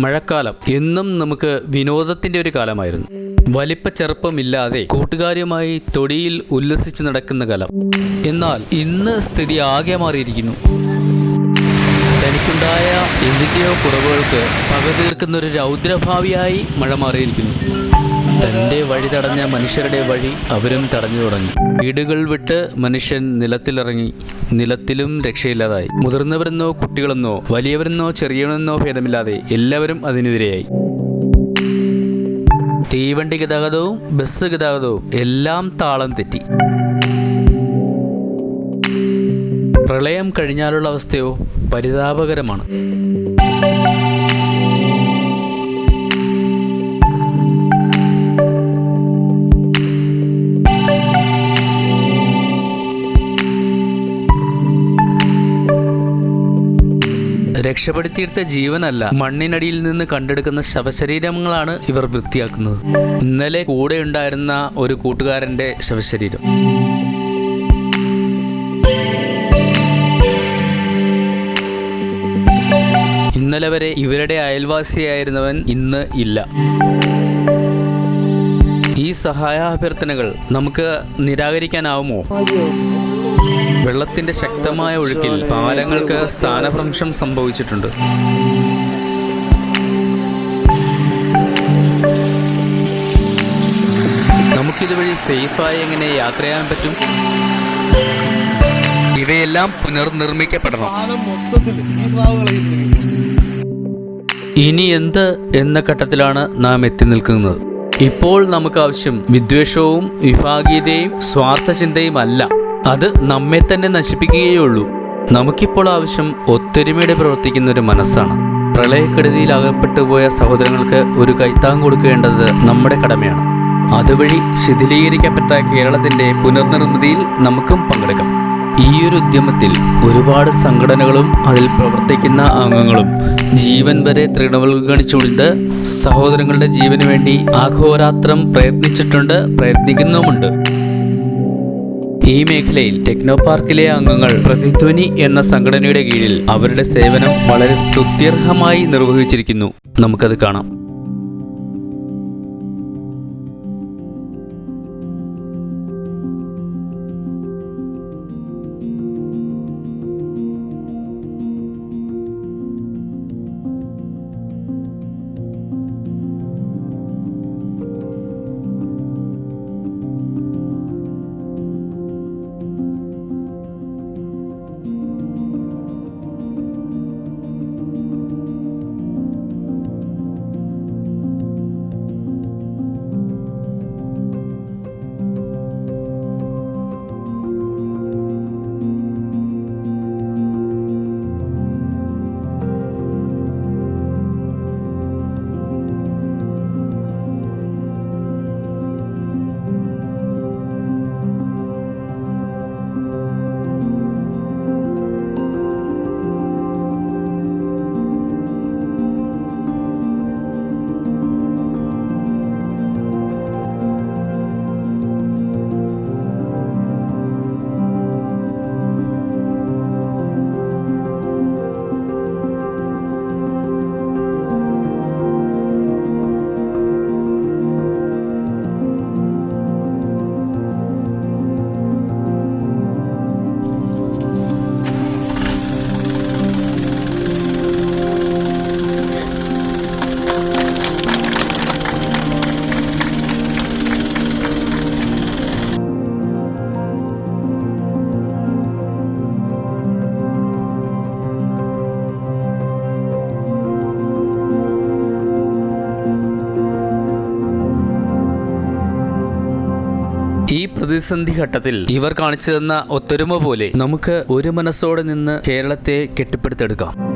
മഴക്കാലം എന്നും നമുക്ക് വിനോദത്തിന്റെ ഒരു കാലമായിരുന്നു. വലിപ്പ ചെറുപ്പമില്ലാതെ കൂട്ടുകാരുമായി തൊടിയിൽ ഉല്ലസിച്ച് നടക്കുന്ന കാലം. എന്നാൽ ഇന്ന് സ്ഥിതി ആകെ മാറിയിരിക്കുന്നു. തനിക്കുണ്ടായ എന്തിൻ്റെയോ കുറവുകൾക്ക് പകതീർക്കുന്ന ഒരു രൗദ്രഭാവിയായി മഴ മാറിയിരിക്കുന്നു. തൻ്റെ വഴി തടഞ്ഞ മനുഷ്യരുടെ വഴി അവരും തടഞ്ഞു തുടങ്ങി. വീടുകൾ വിട്ട് മനുഷ്യൻ നിലത്തിലിറങ്ങി. നിലത്തിലും രക്ഷയില്ലാതായി. മുതിർന്നവരെന്നോ കുട്ടികളെന്നോ വലിയവരെന്നോ ചെറിയവരെന്നോ ഭേദമില്ലാതെ എല്ലാവരും അതിനെതിരെയായി. തീവണ്ടി ഗതാഗതവും ബസ് ഗതാഗതവും എല്ലാം താളം തെറ്റി. പ്രളയം കഴിഞ്ഞാലുള്ള അവസ്ഥയോ പരിതാപകരമാണ്. രക്ഷപ്പെടുത്തിയെടുത്ത ജീവനല്ല, മണ്ണിനടിയിൽ നിന്ന് കണ്ടെടുക്കുന്ന ശവശരീരങ്ങളാണ് ഇവർ വൃത്തിയാക്കുന്നത്. ഇന്നലെ കൂടെ ഉണ്ടായിരുന്ന ഒരു കൂട്ടുകാരന്റെ ശവശരീരം. ഇന്നലെ വരെ ഇവരുടെ അയൽവാസിയായിരുന്നവൻ ഇന്ന് ഇല്ല. ഈ സഹായാഭ്യർത്ഥനകൾ നമുക്ക് നിരാകരിക്കാനാവുമോ? വെള്ളത്തിന്റെ ശക്തമായ ഒഴുക്കിൽ പാലങ്ങൾക്ക് സ്ഥാനഭ്രംശം സംഭവിച്ചിട്ടുണ്ട്. നമുക്കിതുവഴി സേഫായി എങ്ങനെ യാത്ര ചെയ്യാൻ പറ്റും? ഇവയെല്ലാം പുനർനിർമ്മിക്കപ്പെടണം. ഇനി എന്ത് എന്ന ഘട്ടത്തിലാണ് നാം എത്തി നിൽക്കുന്നത്. ഇപ്പോൾ നമുക്ക് ആവശ്യം വിദ്വേഷവും വിഭാഗീയതയും സ്വാർത്ഥ ചിന്തയും അല്ല. അത് നമ്മെ തന്നെ നശിപ്പിക്കുകയുള്ളൂ. നമുക്കിപ്പോൾ ആവശ്യം ഒത്തൊരുമയുടെ പ്രവർത്തിക്കുന്ന ഒരു മനസ്സാണ്. പ്രളയക്കെടുതിയിൽ അകപ്പെട്ടുപോയ സഹോദരങ്ങൾക്ക് ഒരു കൈത്താങ് കൊടുക്കേണ്ടത് നമ്മുടെ കടമയാണ്. അതുവഴി ശിഥിലീകരിക്കപ്പെട്ട കേരളത്തിന്റെ പുനർനിർമ്മിതിയിൽ നമുക്കും പങ്കെടുക്കാം. ഈയൊരു ഉദ്യമത്തിൽ ഒരുപാട് സംഘടനകളും അതിൽ പ്രവർത്തിക്കുന്ന അംഗങ്ങളും ജീവൻ വരെ തൃണവൽഗണിച്ചുകൊണ്ട് സഹോദരങ്ങളുടെ ജീവന് വേണ്ടി അഹോരാത്രം പ്രയത്നിച്ചിട്ടുണ്ട്, പ്രയത്നിക്കുന്നുമുണ്ട്. ഈ മേഖലയിൽ ടെക്നോപാർക്കിലെ അംഗങ്ങൾ പ്രതിധ്വനി എന്ന സംഘടനയുടെ കീഴിൽ അവരുടെ സേവനം വളരെ സ്തുത്യർഹമായി നിർവഹിച്ചിരിക്കുന്നു. നമുക്കത് കാണാം. ഈ പ്രതിസന്ധി ഘട്ടത്തിൽ ഇവർ കാണിച്ചു തന്ന ഒത്തൊരുമ പോലെ നമുക്ക് ഒരു മനസ്സോടെ നിന്ന് കേരളത്തെ കെട്ടിപ്പടുത്തെടുക്കാം.